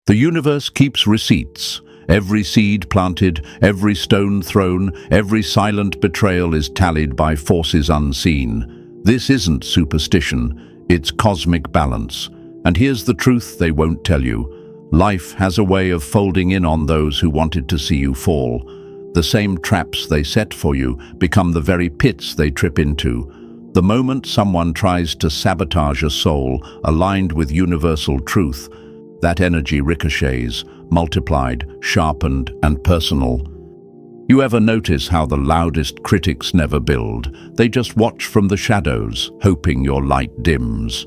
The universe keeps receipts. Every seed planted, every stone thrown, every silent betrayal is tallied by forces unseen. This isn't superstition, it's cosmic balance. And here's the truth they won't tell you. Life has a way of folding in on those who wanted to see you fall. The same traps they set for you become the very pits they trip into. The moment someone tries to sabotage a soul aligned with universal truth, that energy ricochets, multiplied, sharpened, and personal. You ever notice how the loudest critics never build? They just watch from the shadows, hoping your light dims.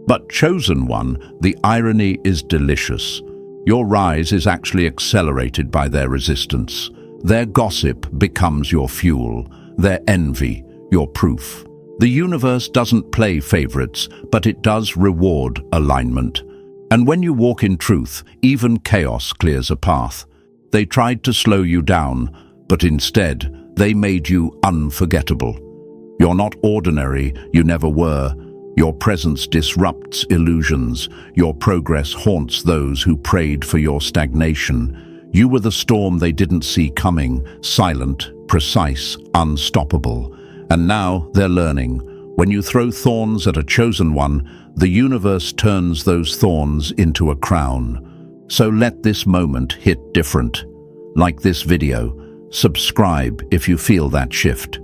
But chosen one, the irony is delicious. Your rise is actually accelerated by their resistance. Their gossip becomes your fuel, their envy, your proof. The universe doesn't play favorites, but it does reward alignment. And when you walk in truth, even chaos clears a path. They tried to slow you down, but instead, they made you unforgettable. You're not ordinary, you never were. Your presence disrupts illusions. Your progress haunts those who prayed for your stagnation. You were the storm they didn't see coming, silent, precise, unstoppable. And now they're learning. When you throw thorns at a chosen one, the universe turns those thorns into a crown. So let this moment hit different. Like this video, subscribe if you feel that shift.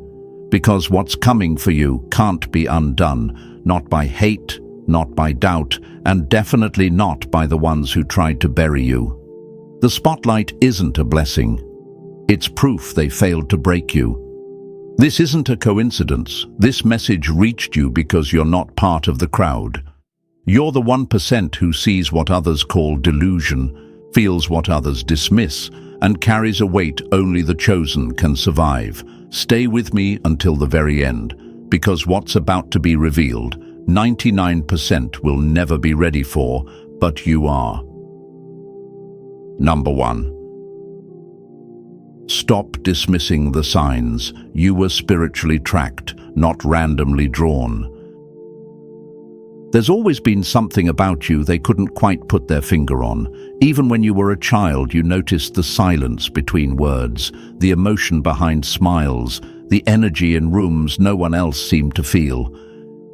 Because what's coming for you can't be undone, not by hate, not by doubt, and definitely not by the ones who tried to bury you. The spotlight isn't a blessing. It's proof they failed to break you. This isn't a coincidence. This message reached you because you're not part of the crowd. You're the 1% who sees what others call delusion, feels what others dismiss, and carries a weight only the chosen can survive. Stay with me until the very end, because what's about to be revealed, 99% will never be ready for, but you are. Number 1. Stop dismissing the signs. You were spiritually tracked, not randomly drawn. There's always been something about you they couldn't quite put their finger on. Even when you were a child, you noticed the silence between words, the emotion behind smiles, the energy in rooms no one else seemed to feel.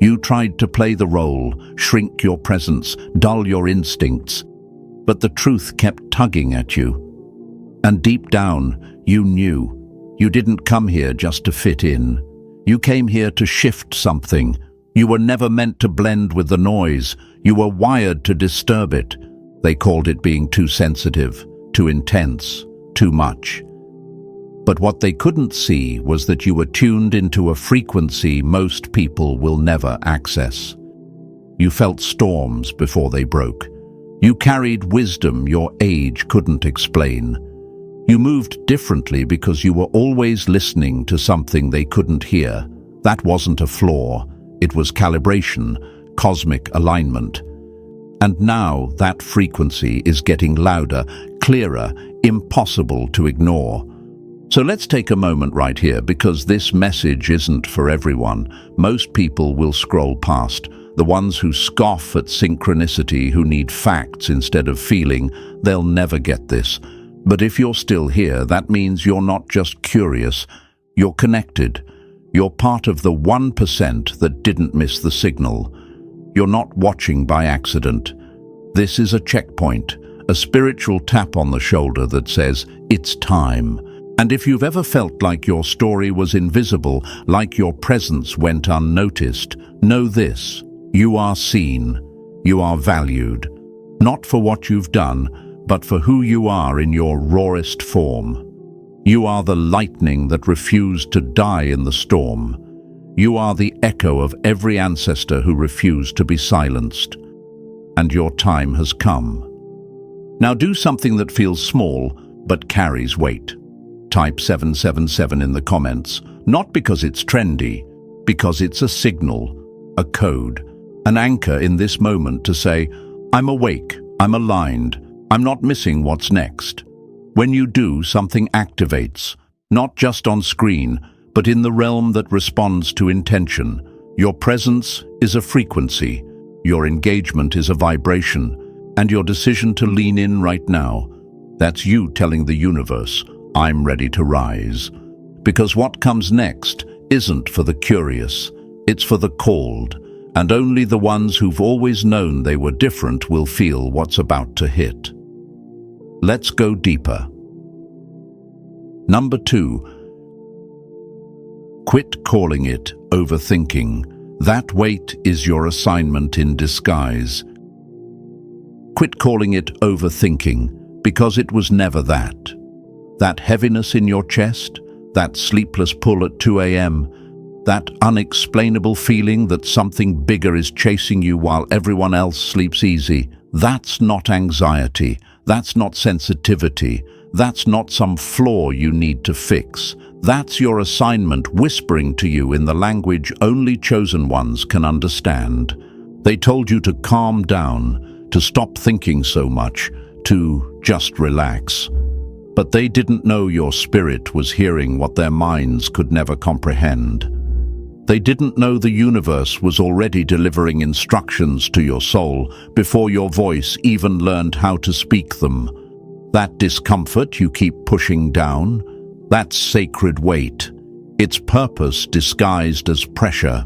You tried to play the role, shrink your presence, dull your instincts, but the truth kept tugging at you. And deep down, you knew. You didn't come here just to fit in. You came here to shift something. You were never meant to blend with the noise. You were wired to disturb it. They called it being too sensitive, too intense, too much. But what they couldn't see was that you were tuned into a frequency most people will never access. You felt storms before they broke. You carried wisdom your age couldn't explain. You moved differently because you were always listening to something they couldn't hear. That wasn't a flaw. It was calibration, cosmic alignment. And now that frequency is getting louder, clearer, impossible to ignore. So let's take a moment right here, because this message isn't for everyone. Most people will scroll past. The ones who scoff at synchronicity, who need facts instead of feeling, they'll never get this. But if you're still here, that means you're not just curious, you're connected. You're part of the 1% that didn't miss the signal. You're not watching by accident. This is a checkpoint, a spiritual tap on the shoulder that says, it's time. And if you've ever felt like your story was invisible, like your presence went unnoticed, know this: you are seen, you are valued, not for what you've done, but for who you are in your rawest form. You are the lightning that refused to die in the storm. You are the echo of every ancestor who refused to be silenced. And your time has come. Now do something that feels small, but carries weight. Type 777 in the comments, not because it's trendy, because it's a signal, a code, an anchor in this moment to say, I'm awake, I'm aligned, I'm not missing what's next. When you do, something activates, not just on screen, but in the realm that responds to intention. Your presence is a frequency, your engagement is a vibration, And your decision to lean in right now, that's you telling the universe, I'm ready to rise. Because what comes next isn't for the curious, it's for the called, and only the ones who've always known they were different will feel what's about to hit. Let's go deeper. Number 2. Quit calling it overthinking. That weight is your assignment in disguise. Quit calling it overthinking, because it was never that. That heaviness in your chest, that sleepless pull at 2 a.m., that unexplainable feeling that something bigger is chasing you while everyone else sleeps easy, that's not anxiety, that's not sensitivity, that's not some flaw you need to fix. That's your assignment whispering to you in the language only chosen ones can understand. They told you to calm down, to stop thinking so much, to just relax. But they didn't know your spirit was hearing what their minds could never comprehend. They didn't know the universe was already delivering instructions to your soul before your voice even learned how to speak them. That discomfort you keep pushing down, that sacred weight, its purpose disguised as pressure.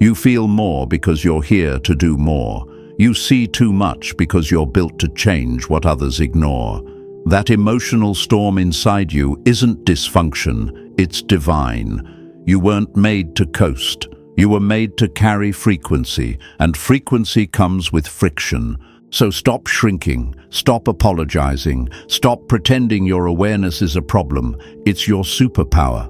You feel more because you're here to do more. You see too much because you're built to change what others ignore. That emotional storm inside you isn't dysfunction, it's divine. You weren't made to coast. You were made to carry frequency, and frequency comes with friction. So stop shrinking, stop apologizing, stop pretending your awareness is a problem. It's your superpower.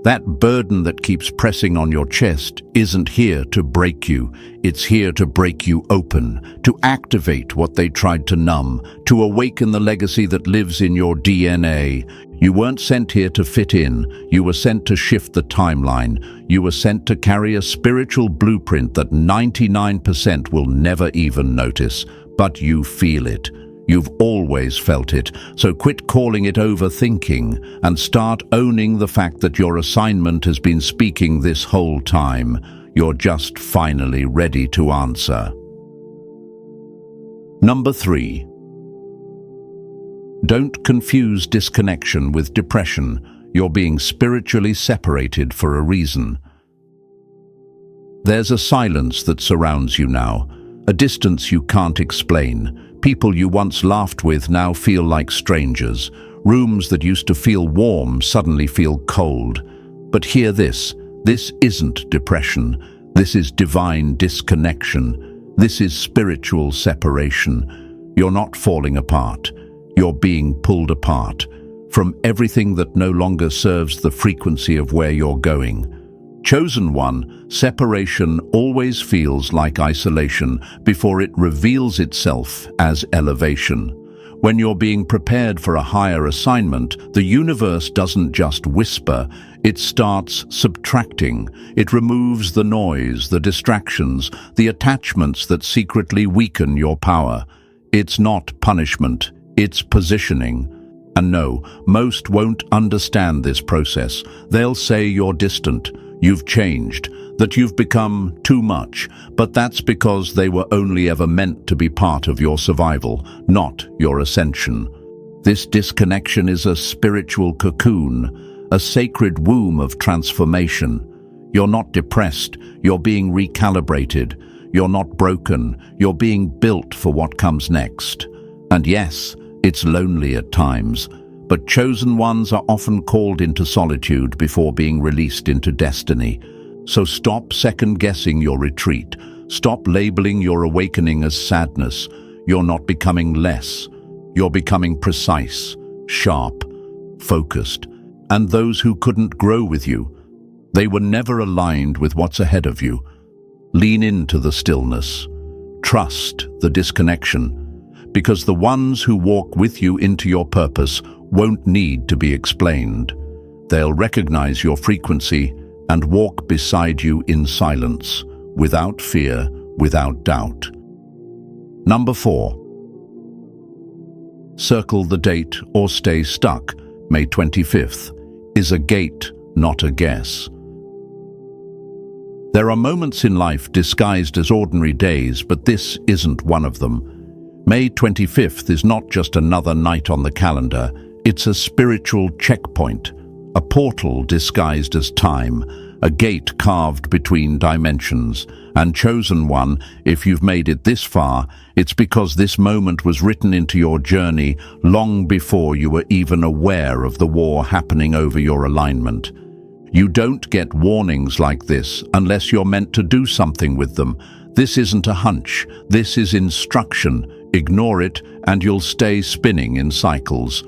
That burden that keeps pressing on your chest isn't here to break you. It's here to break you open, to activate what they tried to numb, to awaken the legacy that lives in your DNA. You weren't sent here to fit in. You were sent to shift the timeline. You were sent to carry a spiritual blueprint that 99% will never even notice. But you feel it. You've always felt it. So quit calling it overthinking and start owning the fact that your assignment has been speaking this whole time. You're just finally ready to answer. Number 3. Don't confuse disconnection with depression. You're being spiritually separated for a reason. There's a silence that surrounds you now, a distance you can't explain. People you once laughed with now feel like strangers. Rooms that used to feel warm suddenly feel cold. But hear this isn't depression. This is divine disconnection. This is spiritual separation. You're not falling apart. You're being pulled apart from everything that no longer serves the frequency of where you're going. Chosen one, separation always feels like isolation before it reveals itself as elevation. When you're being prepared for a higher assignment, the universe doesn't just whisper, it starts subtracting. It removes the noise, the distractions, the attachments that secretly weaken your power. It's not punishment, it's positioning. And no, most won't understand this process. They'll say you're distant, you've changed, that you've become too much, but that's because they were only ever meant to be part of your survival, not your ascension. This disconnection is a spiritual cocoon, a sacred womb of transformation. You're not depressed, you're being recalibrated. You're not broken, you're being built for what comes next. And yes, it's lonely at times, but chosen ones are often called into solitude before being released into destiny. So stop second-guessing your retreat. Stop labeling your awakening as sadness. You're not becoming less. You're becoming precise, sharp, focused. And those who couldn't grow with you, they were never aligned with what's ahead of you. Lean into the stillness. Trust the disconnection. Because the ones who walk with you into your purpose won't need to be explained. They'll recognize your frequency and walk beside you in silence, without fear, without doubt. Number 4. Circle the date or stay stuck. May 25th is a gate, not a guess. There are moments in life disguised as ordinary days, but this isn't one of them. May 25th is not just another night on the calendar, it's a spiritual checkpoint, a portal disguised as time, a gate carved between dimensions. And chosen one, if you've made it this far, it's because this moment was written into your journey long before you were even aware of the war happening over your alignment. You don't get warnings like this unless you're meant to do something with them. This isn't a hunch, this is instruction. Ignore it and you'll stay spinning in cycles.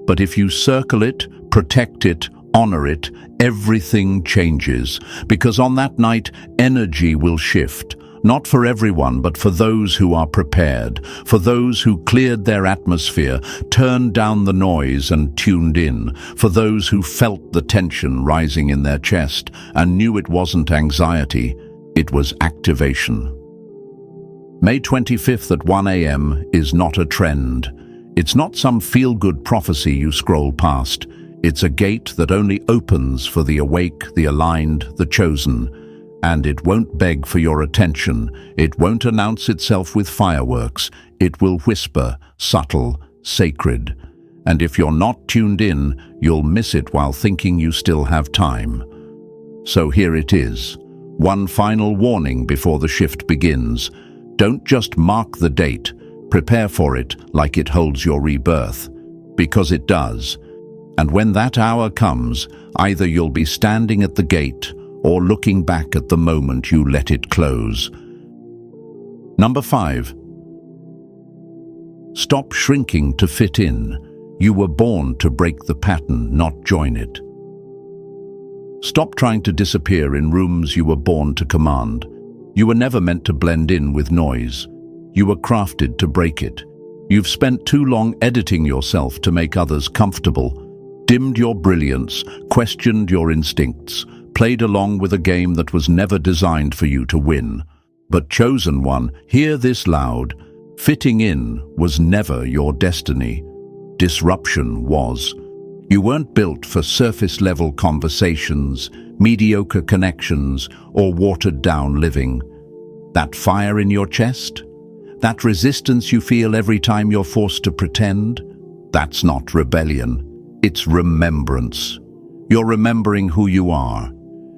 But if you circle it, protect it, honor it, everything changes. Because on that night, energy will shift. Not for everyone, but for those who are prepared, for those who cleared their atmosphere, turned down the noise and tuned in, for those who felt the tension rising in their chest and knew it wasn't anxiety, it was activation. May 25th at 1 a.m. is not a trend. It's not some feel-good prophecy you scroll past. It's a gate that only opens for the awake, the aligned, the chosen. And it won't beg for your attention. It won't announce itself with fireworks. It will whisper, subtle, sacred. And if you're not tuned in, you'll miss it while thinking you still have time. So here it is. One final warning before the shift begins. Don't just mark the date. Prepare for it like it holds your rebirth. Because it does. And when that hour comes, either you'll be standing at the gate or looking back at the moment you let it close. Number 5. Stop shrinking to fit in. You were born to break the pattern, not join it. Stop trying to disappear in rooms you were born to command. You were never meant to blend in with noise. You were crafted to break it. You've spent too long editing yourself to make others comfortable, dimmed your brilliance, questioned your instincts, played along with a game that was never designed for you to win. But chosen one, hear this loud. Fitting in was never your destiny. Disruption was. You weren't built for surface-level conversations, mediocre connections, or watered-down living. That fire in your chest? That resistance you feel every time you're forced to pretend? That's not rebellion. It's remembrance. You're remembering who you are.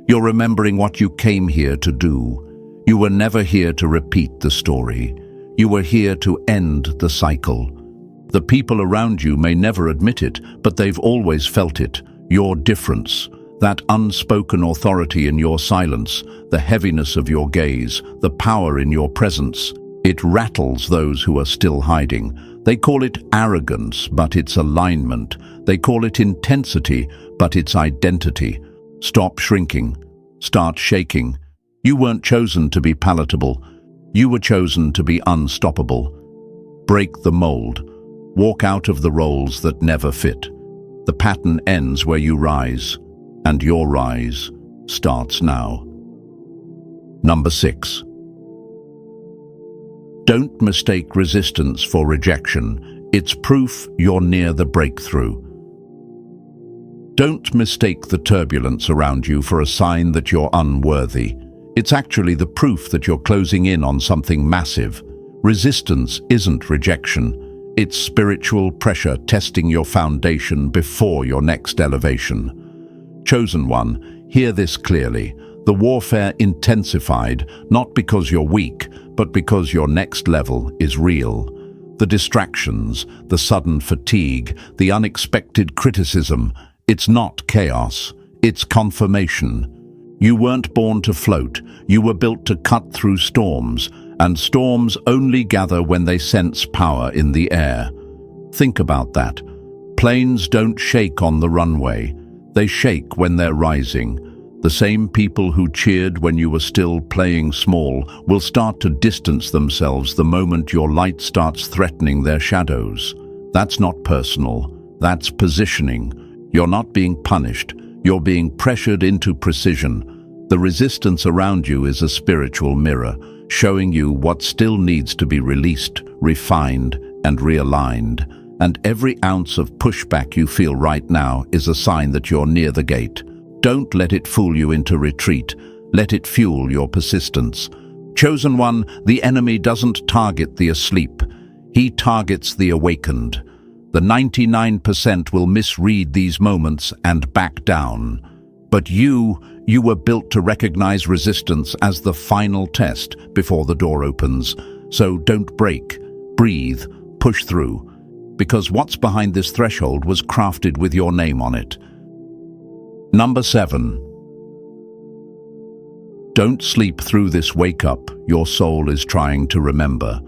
You're remembering what you came here to do. You were never here to repeat the story. You were here to end the cycle. The people around you may never admit it, but they've always felt it. Your difference, that unspoken authority in your silence, the heaviness of your gaze, the power in your presence. It rattles those who are still hiding. They call it arrogance, but it's alignment. They call it intensity, but it's identity. Stop shrinking. Start shaking. You weren't chosen to be palatable. You were chosen to be unstoppable. Break the mold. Walk out of the roles that never fit. The pattern ends where you rise, and your rise starts now. Number 6. Don't mistake resistance for rejection. It's proof you're near the breakthrough. Don't mistake the turbulence around you for a sign that you're unworthy. It's actually the proof that you're closing in on something massive. Resistance isn't rejection. It's spiritual pressure testing your foundation before your next elevation. Chosen one, hear this clearly. The warfare intensified, not because you're weak, but because your next level is real. The distractions, the sudden fatigue, the unexpected criticism, it's not chaos, it's confirmation. You weren't born to float, you were built to cut through storms, and storms only gather when they sense power in the air. Think about that. Planes don't shake on the runway, they shake when they're rising. The same people who cheered when you were still playing small will start to distance themselves the moment your light starts threatening their shadows. That's not personal, that's positioning. You're not being punished, you're being pressured into precision. The resistance around you is a spiritual mirror, showing you what still needs to be released, refined, and realigned. And every ounce of pushback you feel right now is a sign that you're near the gate. Don't let it fool you into retreat. Let it fuel your persistence. Chosen one, the enemy doesn't target the asleep. He targets the awakened. The 99% will misread these moments and back down. But you were built to recognize resistance as the final test before the door opens. So don't break, breathe, push through. Because what's behind this threshold was crafted with your name on it. Number 7. Don't sleep through this wake-up your soul is trying to remember.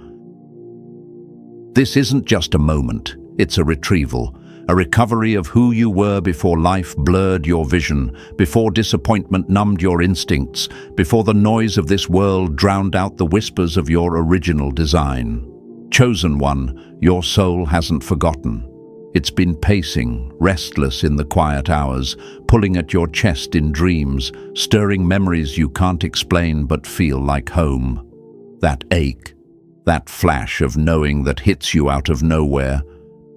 This isn't just a moment, it's a retrieval, a recovery of who you were before life blurred your vision, before disappointment numbed your instincts, before the noise of this world drowned out the whispers of your original design. Chosen one, your soul hasn't forgotten. It's been pacing, restless in the quiet hours, pulling at your chest in dreams, stirring memories you can't explain but feel like home. That ache, that flash of knowing that hits you out of nowhere,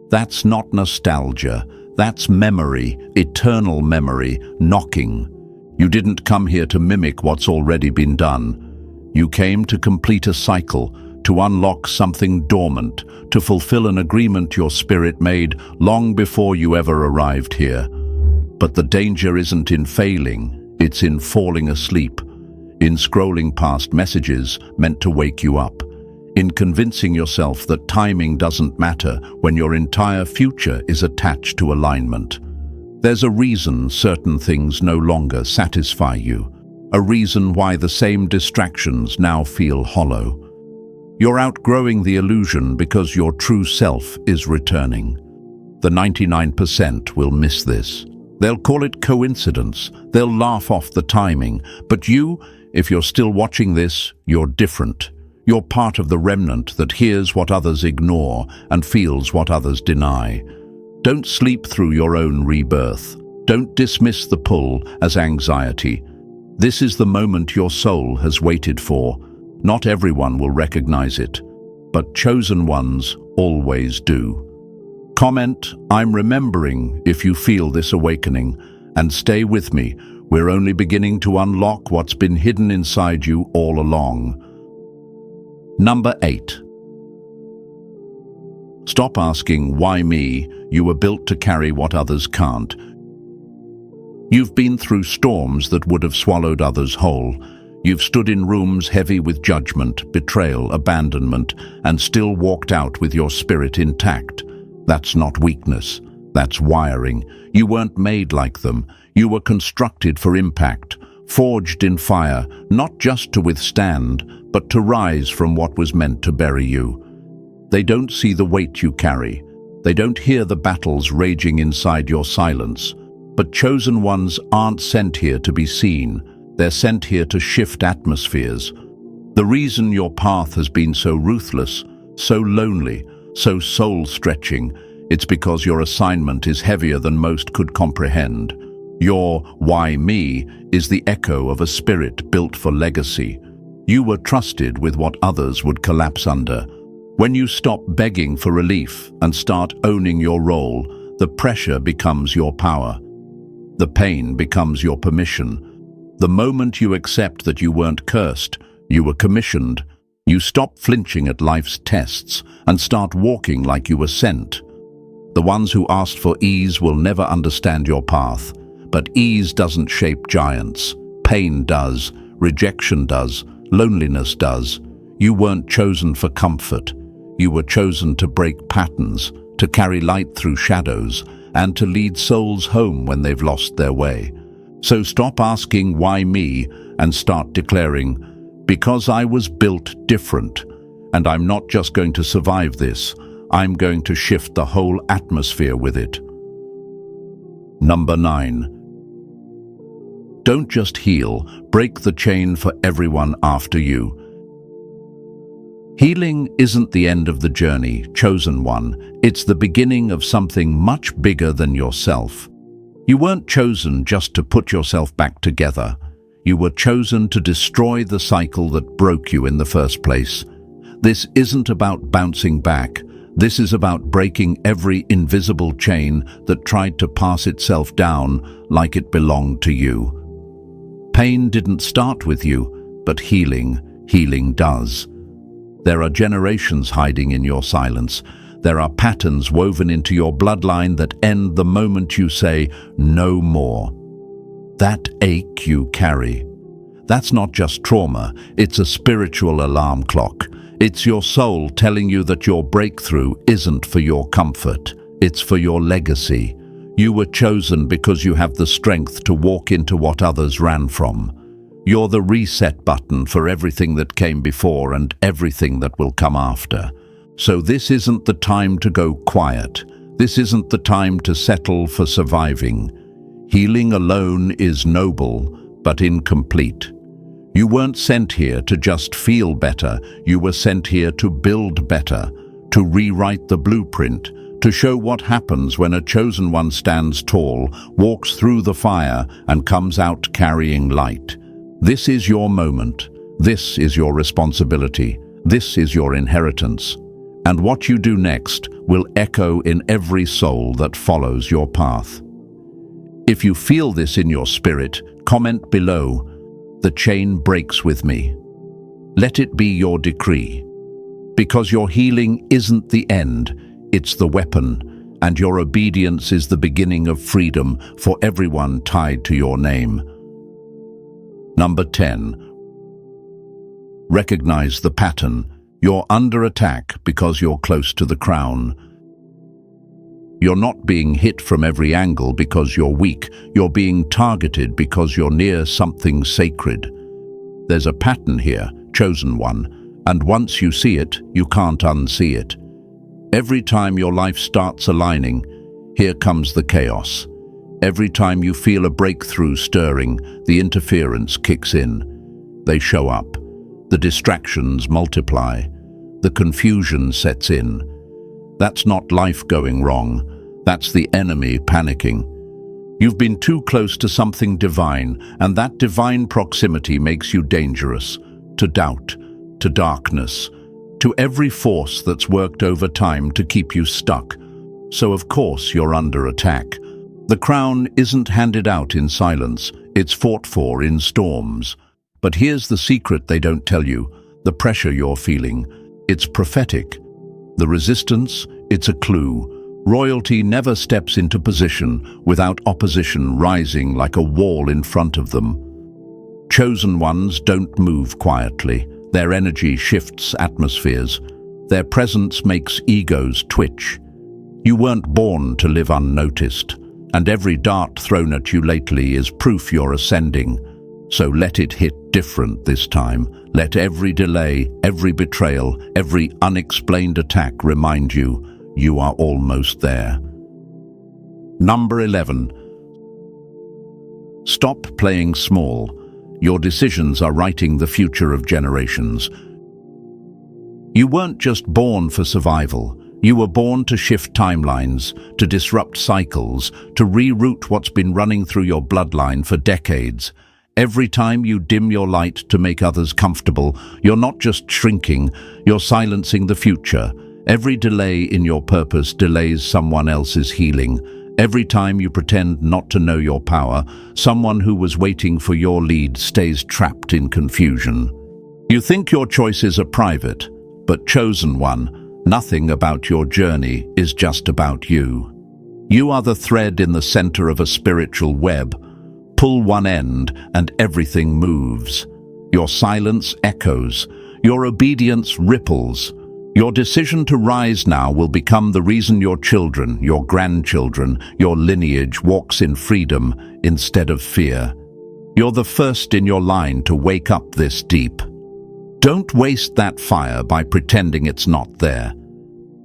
that's not nostalgia, that's memory, eternal memory, knocking. You didn't come here to mimic what's already been done. You came to complete a cycle, to unlock something dormant, to fulfill an agreement your spirit made long before you ever arrived here. But the danger isn't in failing, it's in falling asleep, in scrolling past messages meant to wake you up, in convincing yourself that timing doesn't matter when your entire future is attached to alignment. There's a reason certain things no longer satisfy you, a reason why the same distractions now feel hollow. You're outgrowing the illusion because your true self is returning. The 99% will miss this. They'll call it coincidence. They'll laugh off the timing. But you, if you're still watching this, you're different. You're part of the remnant that hears what others ignore and feels what others deny. Don't sleep through your own rebirth. Don't dismiss the pull as anxiety. This is the moment your soul has waited for. Not everyone will recognize it, but chosen ones always do. Comment, "I'm remembering," if you feel this awakening, and stay with me. We're only beginning to unlock what's been hidden inside you all along. Number 8. Stop asking, "Why me?" You were built to carry what others can't. You've been through storms that would have swallowed others whole. You've stood in rooms heavy with judgment, betrayal, abandonment, and still walked out with your spirit intact. That's not weakness, that's wiring. You weren't made like them. You were constructed for impact, forged in fire, not just to withstand, but to rise from what was meant to bury you. They don't see the weight you carry. They don't hear the battles raging inside your silence. But chosen ones aren't sent here to be seen. They're sent here to shift atmospheres. The reason your path has been so ruthless, so lonely, so soul-stretching, it's because your assignment is heavier than most could comprehend. Your "why me" is the echo of a spirit built for legacy. You were trusted with what others would collapse under. When you stop begging for relief and start owning your role, the pressure becomes your power. The pain becomes your permission. The moment you accept that you weren't cursed, you were commissioned, you stop flinching at life's tests and start walking like you were sent. The ones who asked for ease will never understand your path, but ease doesn't shape giants. Pain does, rejection does, loneliness does. You weren't chosen for comfort. You were chosen to break patterns, to carry light through shadows, and to lead souls home when they've lost their way. So stop asking "why me?" and start declaring, "Because I was built different, and I'm not just going to survive this, I'm going to shift the whole atmosphere with it." Number 9. Don't just heal, break the chain for everyone after you. Healing isn't the end of the journey, chosen one. It's the beginning of something much bigger than yourself. You weren't chosen just to put yourself back together. You were chosen to destroy the cycle that broke you in the first place. This isn't about bouncing back. This is about breaking every invisible chain that tried to pass itself down like it belonged to you. Pain didn't start with you, but healing does. There are generations hiding in your silence. There are patterns woven into your bloodline that end the moment you say, "No more." That ache you carry, that's not just trauma, it's a spiritual alarm clock. It's your soul telling you that your breakthrough isn't for your comfort, it's for your legacy. You were chosen because you have the strength to walk into what others ran from. You're the reset button for everything that came before and everything that will come after. So this isn't the time to go quiet. This isn't the time to settle for surviving. Healing alone is noble, but incomplete. You weren't sent here to just feel better. You were sent here to build better, to rewrite the blueprint, to show what happens when a chosen one stands tall, walks through the fire, and comes out carrying light. This is your moment. This is your responsibility. This is your inheritance. And what you do next will echo in every soul that follows your path. If you feel this in your spirit, comment below, "The chain breaks with me." Let it be your decree. Because your healing isn't the end, it's the weapon, and your obedience is the beginning of freedom for everyone tied to your name. Number 10. Recognize the pattern. You're under attack because you're close to the crown. You're not being hit from every angle because you're weak. You're being targeted because you're near something sacred. There's a pattern here, chosen one, and once you see it, you can't unsee it. Every time your life starts aligning, here comes the chaos. Every time you feel a breakthrough stirring, the interference kicks in. They show up. The distractions multiply. The confusion sets in. That's not life going wrong. That's the enemy panicking. You've been too close to something divine, and that divine proximity makes you dangerous. To doubt, to darkness, to every force that's worked over time to keep you stuck. So of course you're under attack. The crown isn't handed out in silence, it's fought for in storms. But here's the secret they don't tell you, the pressure you're feeling. It's prophetic. The resistance, it's a clue. Royalty never steps into position without opposition rising like a wall in front of them. Chosen ones don't move quietly. Their energy shifts atmospheres. Their presence makes egos twitch. You weren't born to live unnoticed, and every dart thrown at you lately is proof you're ascending. So let it hit different this time. Let every delay, every betrayal, every unexplained attack remind you, you are almost there. Number 11. Stop playing small. Your decisions are writing the future of generations. You weren't just born for survival. You were born to shift timelines, to disrupt cycles, to reroute what's been running through your bloodline for decades. Every time you dim your light to make others comfortable, you're not just shrinking, you're silencing the future. Every delay in your purpose delays someone else's healing. Every time you pretend not to know your power, someone who was waiting for your lead stays trapped in confusion. You think your choices are private, but chosen one, nothing about your journey is just about you. You are the thread in the center of a spiritual web. Pull one end and everything moves. Your silence echoes. Your obedience ripples. Your decision to rise now will become the reason your children, your grandchildren, your lineage walks in freedom instead of fear. You're the first in your line to wake up this deep. Don't waste that fire by pretending it's not there.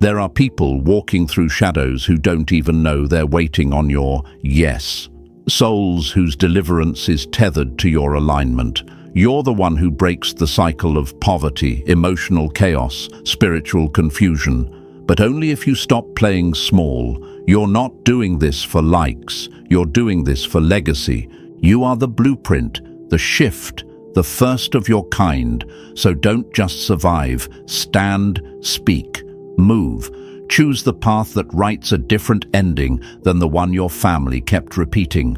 There are people walking through shadows who don't even know they're waiting on your yes. Souls whose deliverance is tethered to your alignment. You're the one who breaks the cycle of poverty, emotional chaos, spiritual confusion. But only if you stop playing small. You're not doing this for likes. You're doing this for legacy. You are the blueprint, the shift, the first of your kind. So don't just survive. Stand, speak, move. Choose the path that writes a different ending than the one your family kept repeating.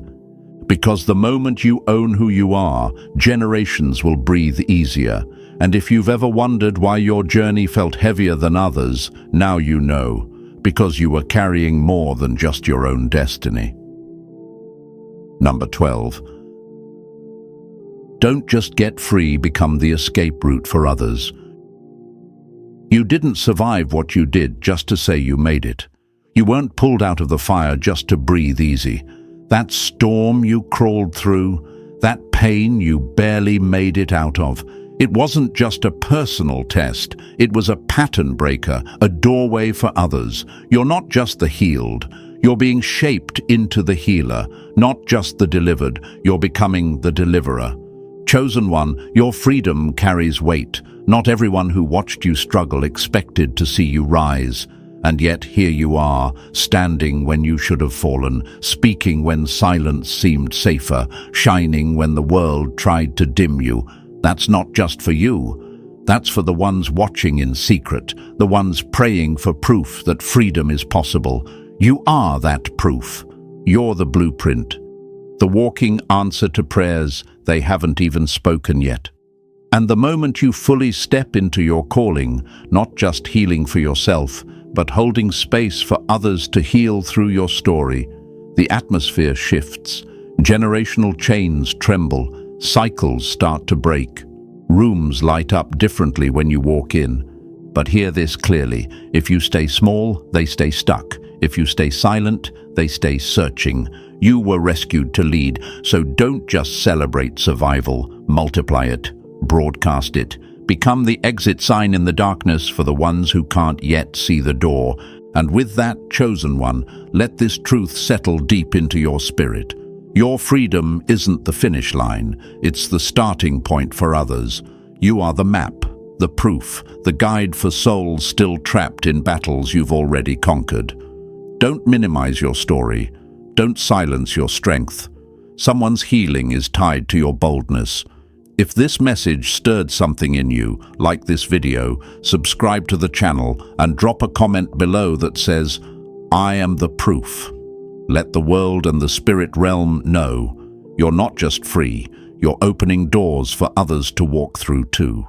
Because the moment you own who you are, generations will breathe easier. And if you've ever wondered why your journey felt heavier than others, now you know, because you were carrying more than just your own destiny. Number 12. Don't just get free, become the escape route for others. You didn't survive what you did just to say you made it. You weren't pulled out of the fire just to breathe easy. That storm you crawled through, that pain you barely made it out of, it wasn't just a personal test, it was a pattern breaker, a doorway for others. You're not just the healed, you're being shaped into the healer, not just the delivered, you're becoming the deliverer. Chosen one, your freedom carries weight. Not everyone who watched you struggle expected to see you rise. And yet here you are, standing when you should have fallen, speaking when silence seemed safer, shining when the world tried to dim you. That's not just for you. That's for the ones watching in secret, the ones praying for proof that freedom is possible. You are that proof. You're the blueprint, the walking answer to prayers they haven't even spoken yet. And the moment you fully step into your calling, not just healing for yourself, but holding space for others to heal through your story, the atmosphere shifts, generational chains tremble, cycles start to break. Rooms light up differently when you walk in. But hear this clearly, if you stay small, they stay stuck. If you stay silent, they stay searching. You were rescued to lead, so don't just celebrate survival, multiply it, broadcast it. Become the exit sign in the darkness for the ones who can't yet see the door. And with that, chosen one, let this truth settle deep into your spirit. Your freedom isn't the finish line, it's the starting point for others. You are the map, the proof, the guide for souls still trapped in battles you've already conquered. Don't minimize your story. Don't silence your strength. Someone's healing is tied to your boldness. If this message stirred something in you, like this video, subscribe to the channel and drop a comment below that says, "I am the proof." Let the world and the spirit realm know you're not just free, you're opening doors for others to walk through too.